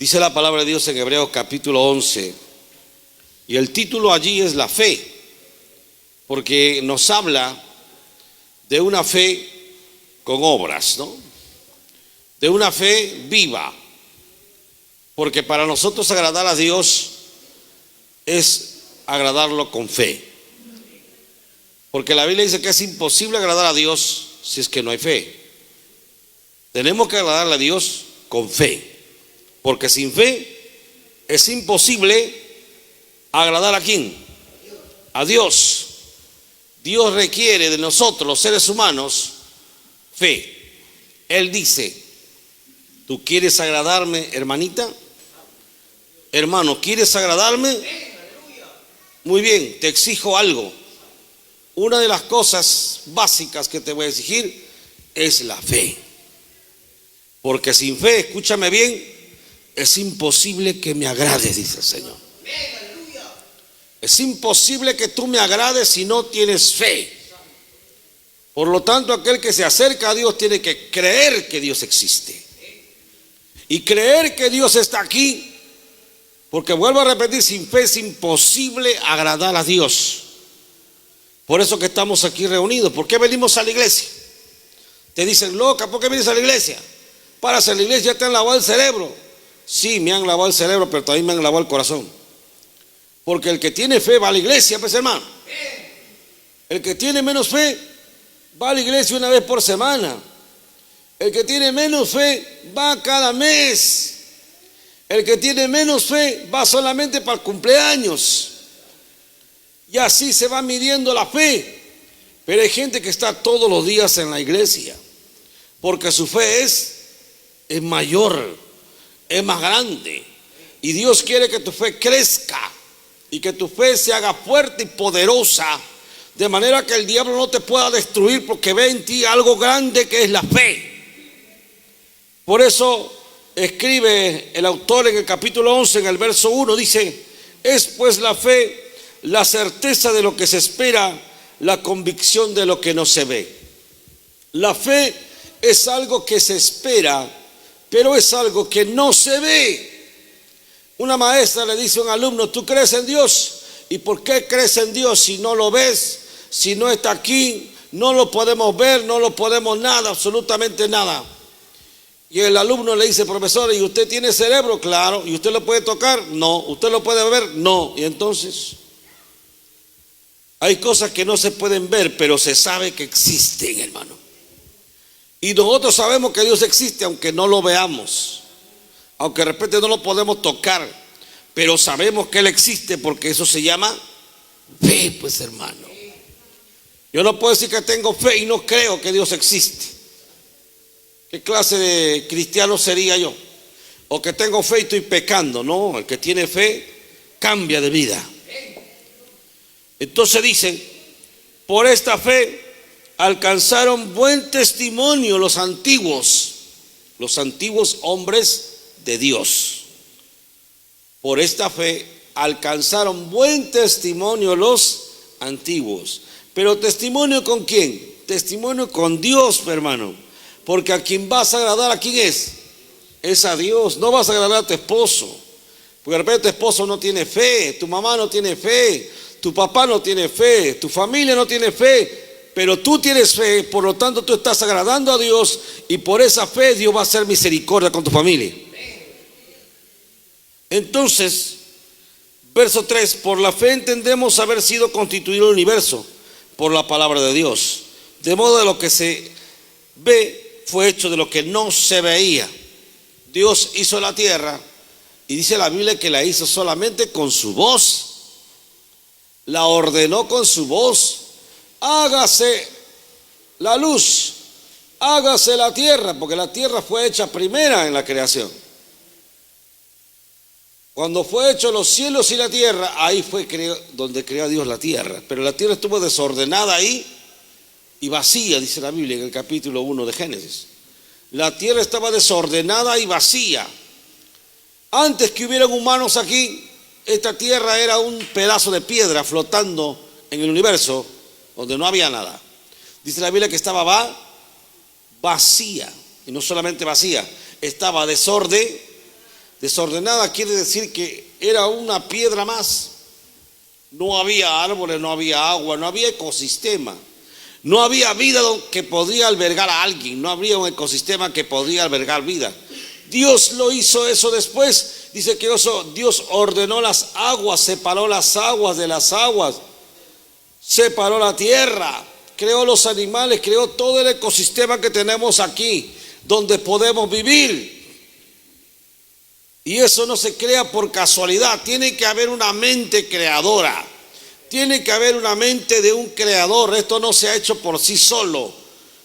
Dice la palabra de Dios en Hebreos capítulo 11, y el título allí es la fe, porque nos habla de una fe con obras, ¿no? De una fe viva, porque para nosotros agradar a Dios es agradarlo con fe, porque la Biblia dice que es imposible agradar a Dios si es que no hay fe. Tenemos que agradarle a Dios con fe, porque sin fe es imposible agradar a ¿quién? A Dios. Dios requiere de nosotros, los seres humanos, fe. Él dice: ¿tú quieres agradarme, hermanita? Hermano, ¿quieres agradarme? Muy bien, te exijo algo. Una de las cosas básicas que te voy a exigir es la fe. Porque sin fe, escúchame bien, es imposible que me agrades, dice el Señor. Es imposible que tú me agrades si no tienes fe. Por lo tanto, aquel que se acerca a Dios tiene que creer que Dios existe. Y creer que Dios está aquí, porque vuelvo a repetir, sin fe es imposible agradar a Dios. Por eso que estamos aquí reunidos. ¿Por qué venimos a la iglesia? Te dicen: loca, ¿por qué vienes a la iglesia? Para hacer la iglesia te han lavado el cerebro. Sí, me han lavado el cerebro, pero también me han lavado el corazón. Porque el que tiene fe va a la iglesia, pues, hermano. El que tiene menos fe va a la iglesia una vez por semana. El que tiene menos fe va cada mes. El que tiene menos fe va solamente para el cumpleaños. Y así se va midiendo la fe. Pero hay gente que está todos los días en la iglesia, porque su fe es mayor, es más grande. Y Dios quiere que tu fe crezca y que tu fe se haga fuerte y poderosa, de manera que el diablo no te pueda destruir, porque ve en ti algo grande que es la fe. Por eso escribe el autor en el capítulo 11, en el verso 1, dice: es pues la fe la certeza de lo que se espera, la convicción de lo que no se ve. La fe es algo que se espera, pero es algo que no se ve. Una maestra le dice a un alumno: ¿tú crees en Dios? ¿Y por qué crees en Dios si no lo ves? Si no está aquí, no lo podemos ver, no lo podemos nada, absolutamente nada. Y el alumno le dice: profesor, ¿y usted tiene cerebro? Claro. ¿Y usted lo puede tocar? No. ¿Usted lo puede ver? No. Y entonces, hay cosas que no se pueden ver, pero se sabe que existen, hermano. Y nosotros sabemos que Dios existe, aunque no lo veamos, aunque de repente no lo podemos tocar, pero sabemos que Él existe, porque eso se llama fe, pues, hermano. Yo no puedo decir que tengo fe y no creo que Dios existe. ¿Qué clase de cristiano sería yo? O que tengo fe y estoy pecando. No, el que tiene fe cambia de vida. Entonces dicen: por esta fe alcanzaron buen testimonio los antiguos hombres de Dios. Por esta fe alcanzaron buen testimonio los antiguos. Pero ¿testimonio con quién? Testimonio con Dios, hermano. Porque a quien vas a agradar, ¿a quién es? Es a Dios. No vas a agradar a tu esposo, porque de repente tu esposo no tiene fe, tu mamá no tiene fe, tu papá no tiene fe, tu familia no tiene fe, pero tú tienes fe. Por lo tanto, tú estás agradando a Dios, y por esa fe Dios va a hacer misericordia con tu familia. Entonces, verso 3: por la fe entendemos haber sido constituido el universo por la palabra de Dios, de modo de lo que se ve fue hecho de lo que no se veía. Dios hizo la tierra, y dice la Biblia que la hizo solamente con su voz. La ordenó con su voz: hágase la luz, hágase la tierra, porque la tierra fue hecha primera en la creación. Cuando fue hecho los cielos y la tierra, ahí fue donde creó Dios la tierra. Pero la tierra estuvo desordenada ahí y vacía, dice la Biblia en el capítulo 1 de Génesis. La tierra estaba desordenada y vacía. Antes que hubieran humanos aquí, esta tierra era un pedazo de piedra flotando en el universo, donde no había nada. Dice la Biblia que estaba vacía, y no solamente vacía, estaba Desordenada quiere decir que era una piedra más. No había árboles, no había agua, no había ecosistema. No había vida que podría albergar a alguien. No había un ecosistema que podría albergar vida. Dios lo hizo eso después. Dice que Dios ordenó las aguas, separó las aguas de las aguas, separó la tierra, creó los animales, creó todo el ecosistema que tenemos aquí, donde podemos vivir. Y eso no se crea por casualidad. Tiene que haber una mente creadora. Tiene que haber una mente de un creador. Esto no se ha hecho por sí solo.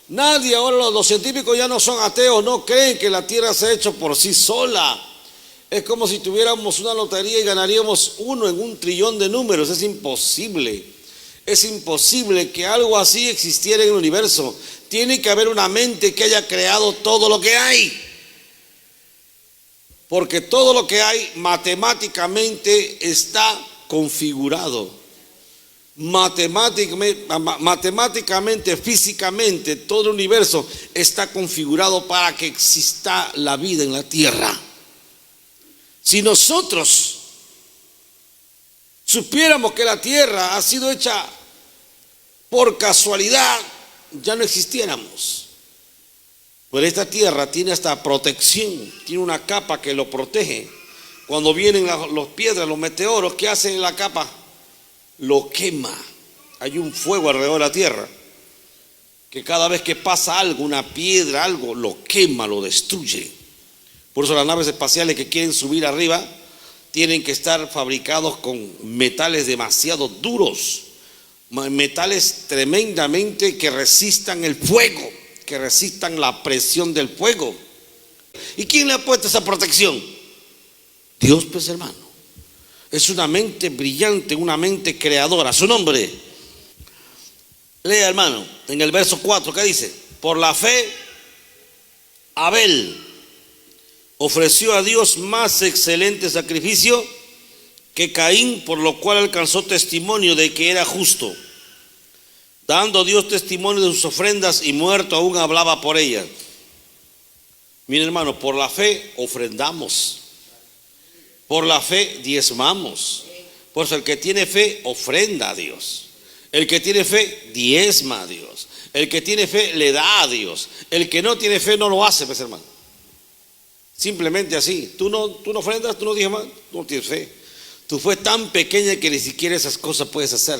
Nadie, ahora los científicos ya no son ateos, no creen que la tierra se ha hecho por sí sola. Es como si tuviéramos una lotería y ganaríamos 1 en 1 trillón de números. Es imposible. Es imposible que algo así existiera en el universo. Tiene que haber una mente que haya creado todo lo que hay. Porque todo lo que hay matemáticamente está configurado. Matemáticamente, físicamente, todo el universo está configurado para que exista la vida en la tierra. Si nosotros supiéramos que la tierra ha sido hecha por casualidad, ya no existiéramos. Pero esta tierra tiene hasta protección, tiene una capa que lo protege. Cuando vienen las piedras, los meteoros, ¿qué hacen en la capa? Lo quema. Hay un fuego alrededor de la tierra que cada vez que pasa algo, una piedra, algo, lo quema, lo destruye. Por eso las naves espaciales que quieren subir arriba tienen que estar fabricados con metales demasiado duros, metales tremendamente que resistan el fuego, que resistan la presión del fuego. ¿Y quién le ha puesto esa protección? Dios, pues, hermano. Es una mente brillante, una mente creadora. Su nombre. Lea, hermano, en el verso 4, ¿qué dice? Por la fe, Abel ofreció a Dios más excelente sacrificio que Caín, por lo cual alcanzó testimonio de que era justo, dando Dios testimonio de sus ofrendas, y muerto aún hablaba por ellas. Mira, hermano, por la fe ofrendamos, por la fe diezmamos. Por eso el que tiene fe ofrenda a Dios, el que tiene fe diezma a Dios, el que tiene fe le da a Dios, el que no tiene fe no lo hace, pues, hermano. Simplemente así. Tú no ofrendas, tú no diezmas, tú no tienes fe. Tu fe es tan pequeña que ni siquiera esas cosas puedes hacer.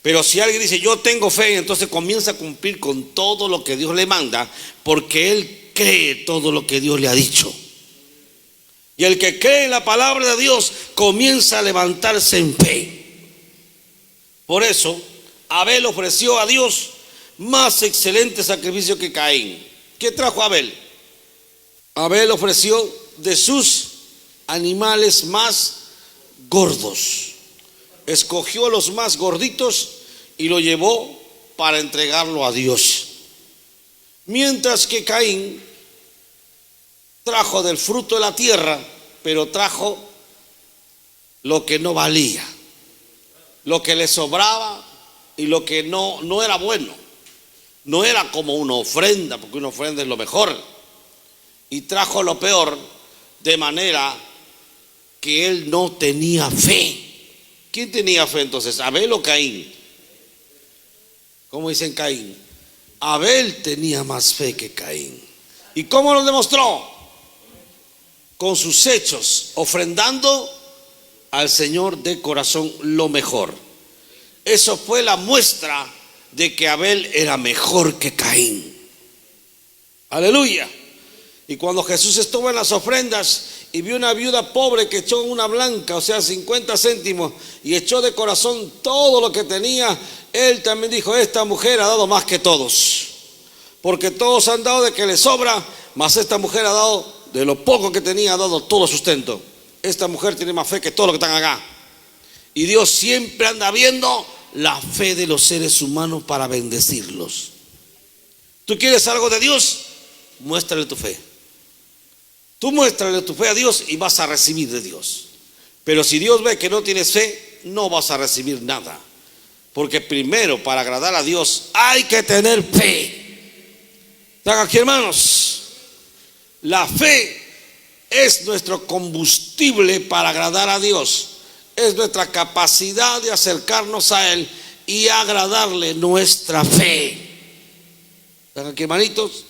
Pero si alguien dice yo tengo fe, entonces comienza a cumplir con todo lo que Dios le manda, porque él cree todo lo que Dios le ha dicho. Y el que cree en la palabra de Dios comienza a levantarse en fe. Por eso Abel ofreció a Dios más excelente sacrificio que Caín. ¿Qué trajo Abel? Abel ofreció de sus animales más gordos. Escogió los más gorditos y lo llevó para entregarlo a Dios. Mientras que Caín trajo del fruto de la tierra, pero trajo lo que no valía, lo que le sobraba y lo que no era bueno. No era como una ofrenda, porque una ofrenda es lo mejor. Y trajo lo peor, de manera que él no tenía fe. ¿Quién tenía fe entonces? ¿Abel o Caín? ¿Cómo dicen Caín? Abel tenía más fe que Caín. ¿Y cómo lo demostró? Con sus hechos, ofrendando al Señor de corazón lo mejor. Eso fue la muestra de que Abel era mejor que Caín. Aleluya. Y cuando Jesús estuvo en las ofrendas y vio una viuda pobre que echó una blanca, o sea 50 céntimos, y echó de corazón todo lo que tenía, él también dijo: esta mujer ha dado más que todos, porque todos han dado de que le sobra, mas esta mujer ha dado de lo poco que tenía, ha dado todo sustento. Esta mujer tiene más fe que todo lo que están acá. Y Dios siempre anda viendo la fe de los seres humanos para bendecirlos. ¿Tú quieres algo de Dios? Muéstrale tu fe. Tú muéstrale tu fe a Dios y vas a recibir de Dios. Pero si Dios ve que no tienes fe, no vas a recibir nada. Porque primero, para agradar a Dios, hay que tener fe. ¿Están aquí, hermanos? La fe es nuestro combustible para agradar a Dios. Es nuestra capacidad de acercarnos a Él y agradarle, nuestra fe. ¿Están aquí, hermanitos?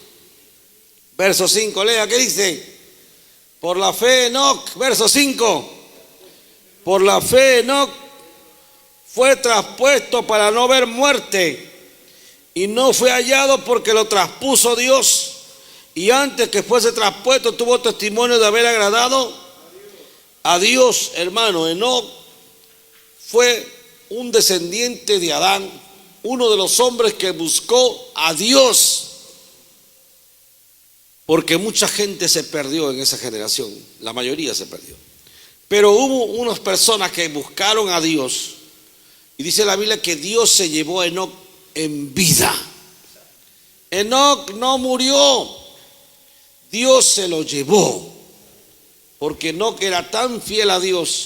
Verso 5, lea, ¿qué dice? Por la fe Enoc, verso 5. Por la fe Enoc fue traspuesto para no ver muerte, y no fue hallado porque lo traspuso Dios. Y antes que fuese traspuesto tuvo testimonio de haber agradado a Dios. Hermano, Enoc fue un descendiente de Adán, uno de los hombres que buscó a Dios, porque mucha gente se perdió en esa generación, la mayoría se perdió. Pero hubo unas personas que buscaron a Dios, y dice la Biblia que Dios se llevó a Enoc en vida. Enoc no murió, Dios se lo llevó, porque Enoc era tan fiel a Dios,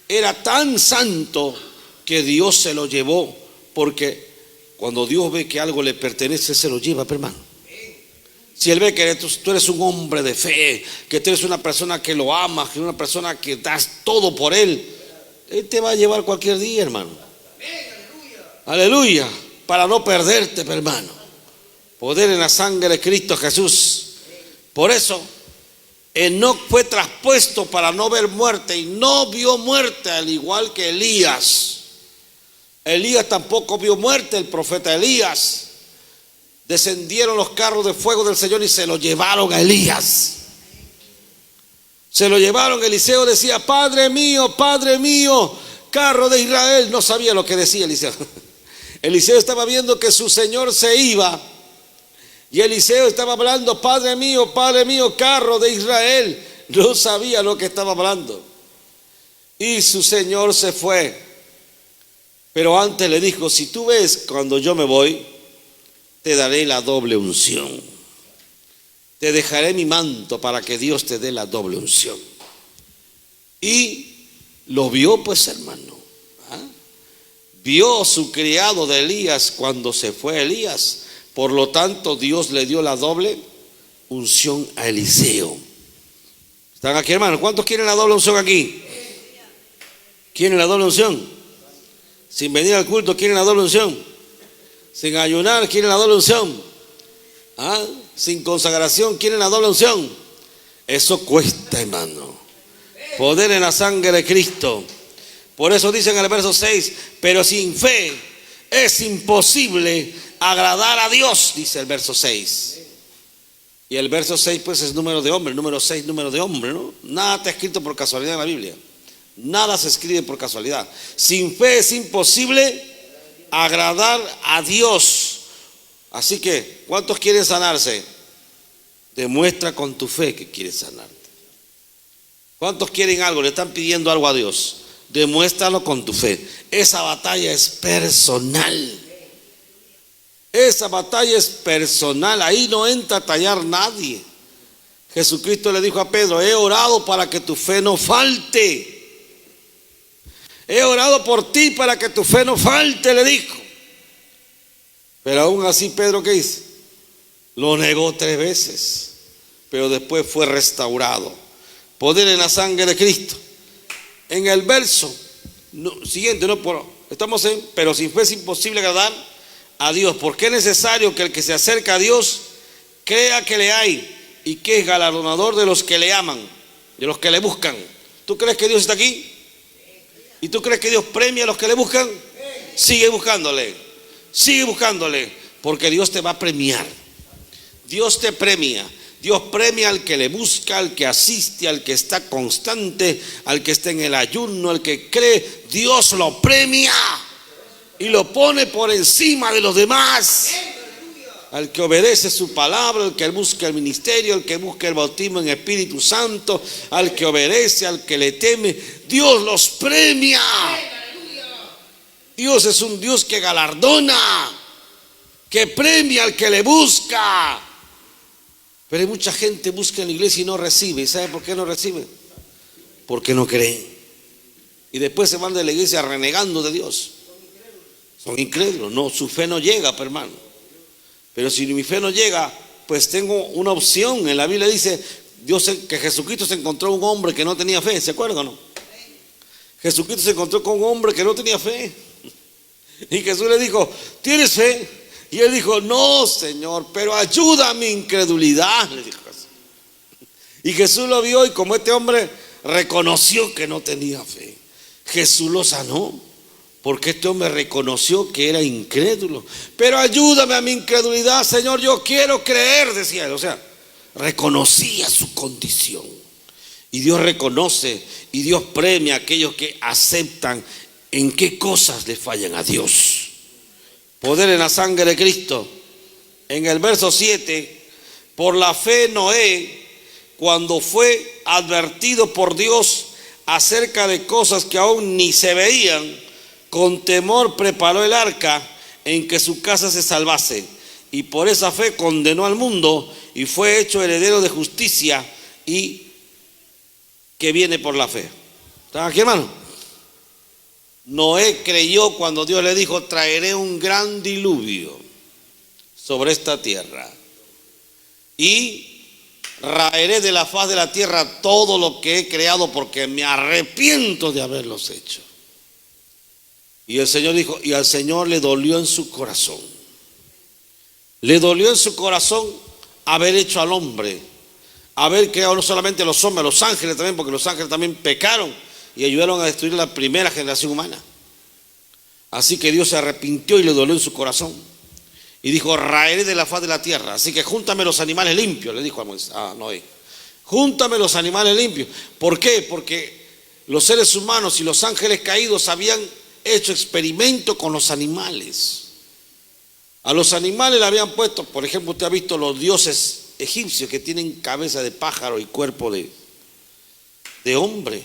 era tan santo, que Dios se lo llevó. Porque cuando Dios ve que algo le pertenece, se lo lleva, hermano. Si Él ve que tú eres un hombre de fe, que tú eres una persona que lo amas, que eres una persona que das todo por Él, Él te va a llevar cualquier día, hermano. Aleluya, para no perderte, hermano. Poder en la sangre de Cristo Jesús. Por eso Enoc fue traspuesto para no ver muerte, y no vio muerte, al igual que Elías. Elías tampoco vio muerte, el profeta Elías. Descendieron los carros de fuego del Señor y se lo llevaron a Elías. Se lo llevaron. Eliseo decía: Padre mío, carro de Israel. No sabía lo que decía Eliseo. Eliseo estaba viendo que su Señor se iba, y Eliseo estaba hablando: Padre mío, carro de Israel. No sabía lo que estaba hablando. Y su Señor se fue. Pero antes le dijo: si tú ves cuando yo me voy, te daré la doble unción. Te dejaré mi manto para que Dios te dé la doble unción. Y lo vio, pues, hermano. Vio su criado de Elías cuando se fue Elías. Por lo tanto, Dios le dio la doble unción a Eliseo. ¿Están aquí, hermano? ¿Cuántos quieren la doble unción aquí? ¿Quieren la doble unción? Sin venir al culto, ¿quieren la doble unción? Sin ayunar, ¿quieren la doble unción? Sin consagración, ¿quieren la doble unción? Eso cuesta, hermano. Poder en la sangre de Cristo. Por eso dicen en el verso 6: pero sin fe es imposible agradar a Dios, dice el verso 6. Y el verso 6 pues es número de hombre, número 6 número de hombre, ¿no? Nada está escrito por casualidad en la Biblia. Nada se escribe por casualidad. Sin fe es imposible agradar a Dios. Así que, ¿cuántos quieren sanarse? Demuestra con tu fe que quieres sanarte. ¿Cuántos quieren algo? Le están pidiendo algo a Dios. Demuéstralo con tu fe. Esa batalla es personal. Esa batalla es personal. Ahí no entra a tallar nadie. Jesucristo le dijo a Pedro: he orado para que tu fe no falte. He orado por ti para que tu fe no falte, le dijo. Pero aún así, Pedro, ¿qué hizo? Lo negó 3 veces, pero después fue restaurado. Poder en la sangre de Cristo. En el verso siguiente, estamos en: pero sin fe es imposible agradar a Dios, porque es necesario que el que se acerca a Dios crea que le hay, y que es galardonador de los que le aman, de los que le buscan. ¿Tú crees que Dios está aquí? ¿Y tú crees que Dios premia a los que le buscan? Sigue buscándole, porque Dios te va a premiar. Dios te premia. Dios premia al que le busca, al que asiste, al que está constante, al que está en el ayuno, al que cree. Dios lo premia y lo pone por encima de los demás. Al que obedece su palabra, al que busca el ministerio, al que busca el bautismo en Espíritu Santo, al que obedece, al que le teme, Dios los premia. Dios es un Dios que galardona, que premia al que le busca. Pero hay mucha gente que busca en la iglesia y no recibe. ¿Y sabe por qué no recibe? Porque no creen. Y después se van de la iglesia renegando de Dios. Son incrédulos. No, su fe no llega, hermano. Pero si mi fe no llega, pues tengo una opción. En la Biblia dice: que Jesucristo se encontró un hombre que no tenía fe, ¿se acuerdan o no? Jesucristo se encontró con un hombre que no tenía fe. Y Jesús le dijo, ¿tienes fe? Y él dijo, no, Señor, pero ayuda a mi incredulidad, le dijo Jesús. Y Jesús lo vio, y como este hombre reconoció que no tenía fe, Jesús lo sanó, porque este hombre reconoció que era incrédulo. Pero ayúdame a mi incredulidad, Señor, yo quiero creer, decía él. O sea, reconocía su condición. Y Dios reconoce y Dios premia a aquellos que aceptan en qué cosas le fallan a Dios. Poder en la sangre de Cristo. En el verso 7, por la fe Noé, cuando fue advertido por Dios acerca de cosas que aún ni se veían, con temor preparó el arca en que su casa se salvase, y por esa fe condenó al mundo y fue hecho heredero de justicia y que viene por la fe. ¿Están aquí, hermano? Noé creyó cuando Dios le dijo, traeré un gran diluvio sobre esta tierra y raeré de la faz de la tierra todo lo que he creado porque me arrepiento de haberlos hecho. Y el Señor dijo, y al Señor le dolió en su corazón. Le dolió en su corazón haber hecho al hombre, haber creado no solamente los hombres, los ángeles también, porque los ángeles también pecaron y ayudaron a destruir la primera generación humana. Así que Dios se arrepintió y le dolió en su corazón. Y dijo, raeré de la faz de la tierra. Así que júntame los animales limpios, le dijo a Noé. Júntame los animales limpios. ¿Por qué? Porque los seres humanos y los ángeles caídos habían hecho experimento con los animales. A los animales le habían puesto, por ejemplo, usted ha visto los dioses egipcios que tienen cabeza de pájaro y cuerpo de hombre.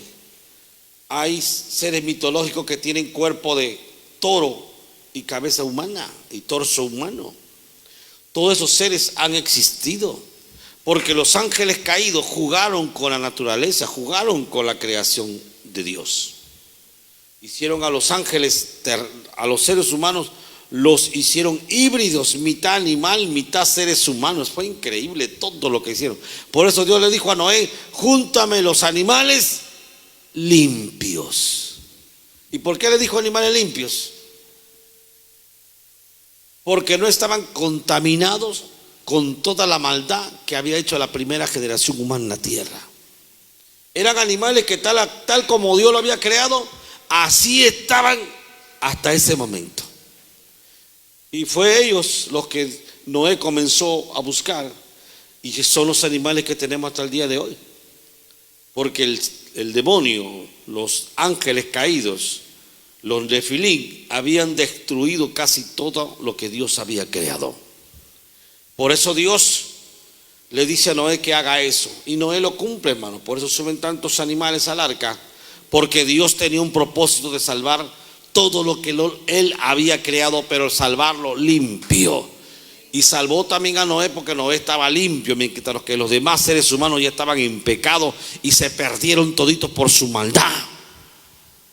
Hay seres mitológicos que tienen cuerpo de toro y cabeza humana y torso humano. Todos esos seres han existido porque los ángeles caídos jugaron con la naturaleza, jugaron con la creación de Dios. Hicieron a los ángeles, a los seres humanos, los hicieron híbridos, mitad animal, mitad seres humanos. Fue increíble todo lo que hicieron. Por eso Dios le dijo a Noé, júntame los animales limpios. ¿Y por qué le dijo animales limpios? Porque no estaban contaminados con toda la maldad que había hecho la primera generación humana en la tierra. Eran animales que tal como Dios lo había creado, así estaban hasta ese momento. Y fue ellos los que Noé comenzó a buscar, y son los animales que tenemos hasta el día de hoy. Porque el demonio, los ángeles caídos, los nefilín, habían destruido casi todo lo que Dios había creado. Por eso Dios le dice a Noé que haga eso, y Noé lo cumple, hermano. Por eso suben tantos animales al arca, porque Dios tenía un propósito de salvar todo lo que él había creado, pero salvarlo limpio. Y salvó también a Noé porque Noé estaba limpio, mientras que los demás seres humanos ya estaban en pecado y se perdieron toditos por su maldad.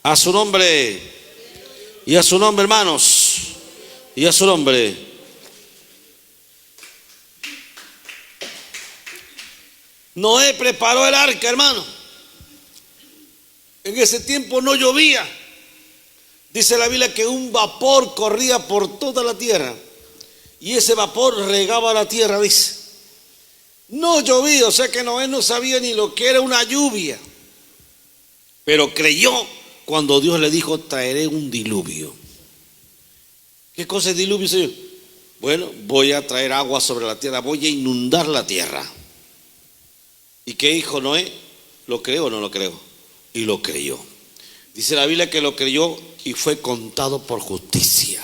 A su nombre, y a su nombre, hermanos, y a su nombre. Noé preparó el arca, hermano. En ese tiempo no llovía. Dice la Biblia que un vapor corría por toda la tierra y ese vapor regaba la tierra, dice. No llovía, o sea que Noé no sabía ni lo que era una lluvia, pero creyó cuando Dios le dijo, traeré un diluvio. ¿Qué cosa es diluvio, Señor? Bueno, voy a traer agua sobre la tierra, voy a inundar la tierra. ¿Y qué dijo Noé? ¿Lo creo o no lo creo? Y lo creyó. Dice la Biblia que lo creyó y fue contado por justicia.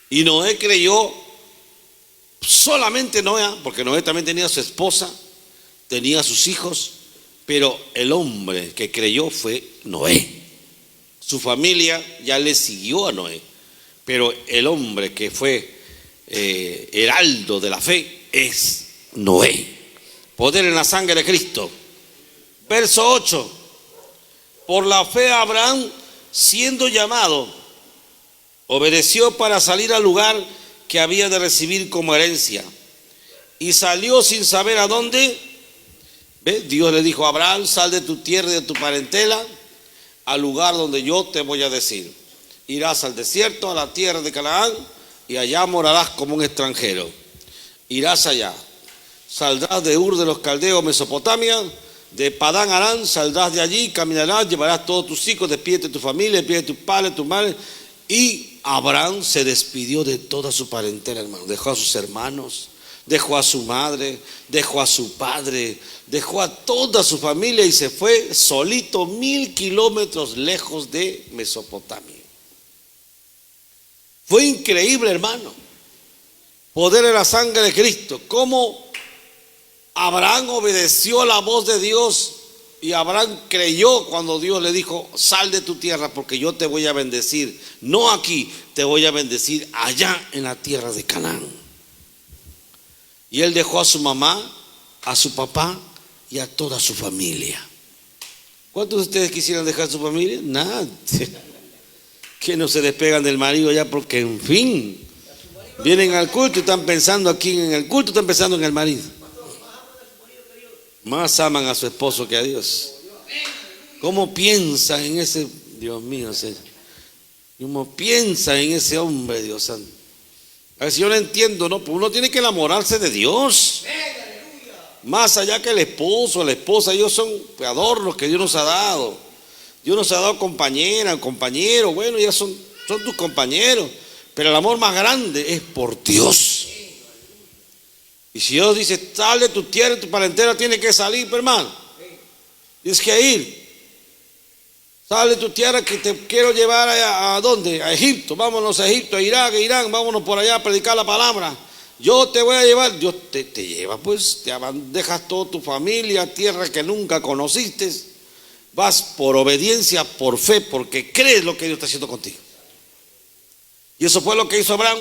Y Noé creyó, solamente Noé, porque Noé también tenía a su esposa, tenía a sus hijos, pero el hombre que creyó fue Noé. Su familia ya le siguió a Noé, pero el hombre que fue heraldo de la fe es Noé. Poder en la sangre de Cristo. Verso 8. Por la fe Abraham, siendo llamado, obedeció para salir al lugar que había de recibir como herencia, y salió sin saber a dónde, ¿Ves? Dios le dijo a Abraham: sal de tu tierra y de tu parentela al lugar donde yo te voy a decir. Irás al desierto, a la tierra de Canaán, y allá morarás como un extranjero. Irás allá. Saldrás de Ur de los Caldeos, Mesopotamia, de Padán Aram, saldrás de allí, caminarás, llevarás todos tus hijos, despídete de tu familia, despídete de tu padre, tu madre. Y Abraham se despidió de toda su parentela, hermano. Dejó a sus hermanos, dejó a su madre, dejó a su padre, dejó a toda su familia y se fue solito 1000 kilómetros lejos de Mesopotamia. Fue increíble, hermano. Poder en la sangre de Cristo. Cómo Abraham obedeció la voz de Dios, y Abraham creyó cuando Dios le dijo: sal de tu tierra porque yo te voy a bendecir. No aquí, te voy a bendecir allá en la tierra de Canaán. Y él dejó a su mamá, a su papá y a toda su familia. ¿Cuántos de ustedes quisieran dejar su familia? Nada. Que no se despegan del marido ya, porque en fin, vienen al culto y están pensando aquí en el culto, están pensando en el marido. Más aman a su esposo que a Dios. ¿Cómo piensan en ese, Dios mío, cómo piensan en ese hombre, Dios santo? A ver si yo no entiendo, ¿no? Pues uno tiene que enamorarse de Dios. Más allá que el esposo, la esposa, ellos son adornos que Dios nos ha dado. Dios nos ha dado compañera, compañero, bueno, ya son tus compañeros. Pero el amor más grande es por Dios. Y si Dios dice: sal de tu tierra y tu parentela, tiene que salir, hermano. Tienes que ir. Sal de tu tierra, que te quiero llevar ¿a dónde? A Egipto. Vámonos a Egipto, a Irak, a Irán. Vámonos por allá a predicar la palabra. Yo te voy a llevar. Dios te lleva, pues. Dejas toda tu familia, tierra que nunca conociste. Vas por obediencia, por fe, porque crees lo que Dios está haciendo contigo. Y eso fue lo que hizo Abraham.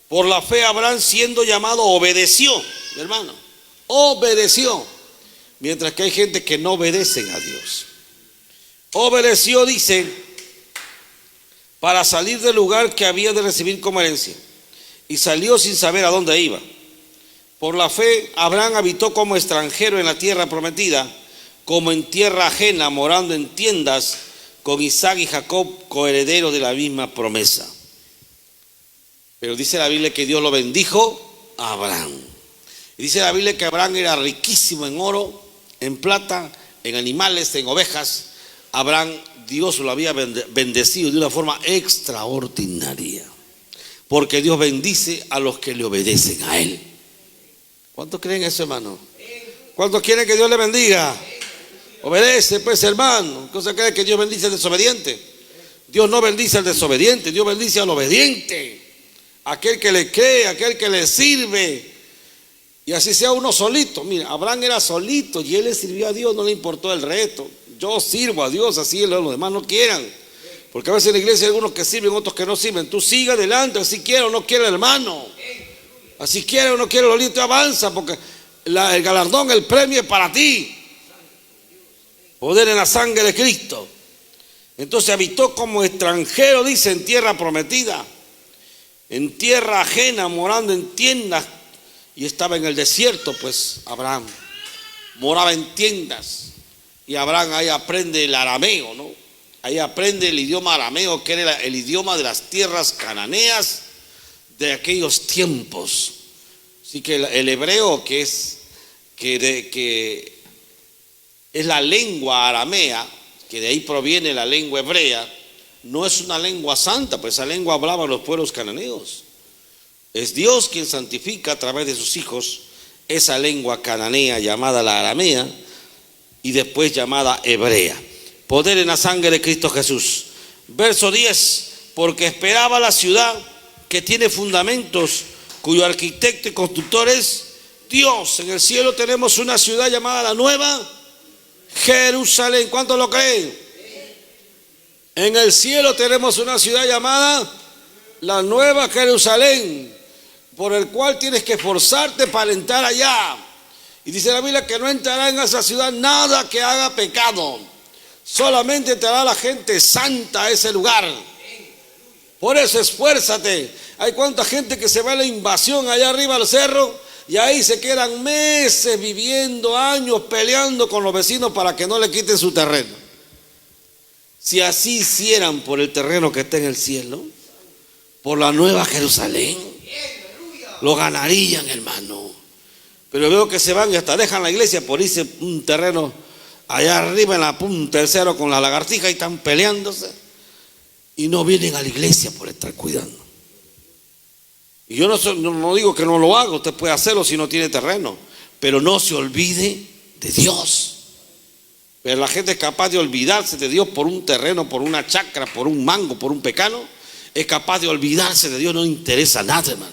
Por la fe, Abraham, siendo llamado, obedeció, hermano. Obedeció. Mientras que hay gente que no obedecen a Dios. Obedeció, dice, para salir del lugar que había de recibir como herencia. Y salió sin saber a dónde iba. Por la fe, Abraham habitó como extranjero en la tierra prometida, como en tierra ajena, morando en tiendas con Isaac y Jacob, coherederos de la misma promesa. Pero dice la Biblia que Dios lo bendijo a Abraham. Y dice la Biblia que Abraham era riquísimo en oro, en plata, en animales, en ovejas. Abraham, Dios lo había bendecido de una forma extraordinaria. Porque Dios bendice a los que le obedecen a Él. ¿Cuántos creen eso, hermano? ¿Cuántos quieren que Dios le bendiga? Obedece, pues, hermano. ¿Cosa cree que Dios bendice al desobediente? Dios no bendice al desobediente, Dios bendice al obediente. Aquel que le cree, aquel que le sirve. Y así sea uno solito. Mira, Abraham era solito y él le sirvió a Dios, no le importó el reto. Yo sirvo a Dios, así los demás no quieran. Porque a veces en la iglesia hay algunos que sirven, otros que no sirven. Tú sigue adelante, así quiere o no quiere el hermano. Así quiere o no quiere el olito, avanza, porque el galardón, el premio es para ti. Poder en la sangre de Cristo. Entonces habitó como extranjero, dice, en tierra prometida, en tierra ajena, morando en tiendas. Y estaba en el desierto, pues Abraham moraba en tiendas. Y Abraham ahí aprende el arameo, ¿no? Ahí aprende el idioma arameo, que era el idioma de las tierras cananeas de aquellos tiempos. Así que el hebreo, que es la lengua aramea, que de ahí proviene la lengua hebrea, no es una lengua santa, pues esa lengua hablaba los pueblos cananeos. Es Dios quien santifica a través de sus hijos esa lengua cananea llamada la aramea y después llamada hebrea. Poder en la sangre de Cristo Jesús. Verso 10, porque esperaba la ciudad que tiene fundamentos, cuyo arquitecto y constructor es Dios. En el cielo tenemos una ciudad llamada la Nueva Jerusalén. ¿Cuántos lo creen? En el cielo tenemos una ciudad llamada la Nueva Jerusalén, por el cual tienes que esforzarte para entrar allá. Y dice la Biblia que no entrará en esa ciudad nada que haga pecado. Solamente entrará la gente santa a ese lugar. Por eso esfuérzate. Hay cuánta gente que se va a la invasión allá arriba al cerro y ahí se quedan meses viviendo, años peleando con los vecinos para que no le quiten su terreno. Si así hicieran por el terreno que está en el cielo, por la nueva Jerusalén, lo ganarían, hermano. Pero veo que se van y hasta dejan la iglesia por irse un terreno allá arriba en la punta del cerro con la lagartija y están peleándose. Y no vienen a la iglesia por estar cuidando. Y yo no digo que no lo haga, usted puede hacerlo si no tiene terreno. Pero no se olvide de Dios. Pero la gente es capaz de olvidarse de Dios por un terreno, por una chacra, por un mango, por un pecano. Es capaz de olvidarse de Dios, no interesa nada, hermano.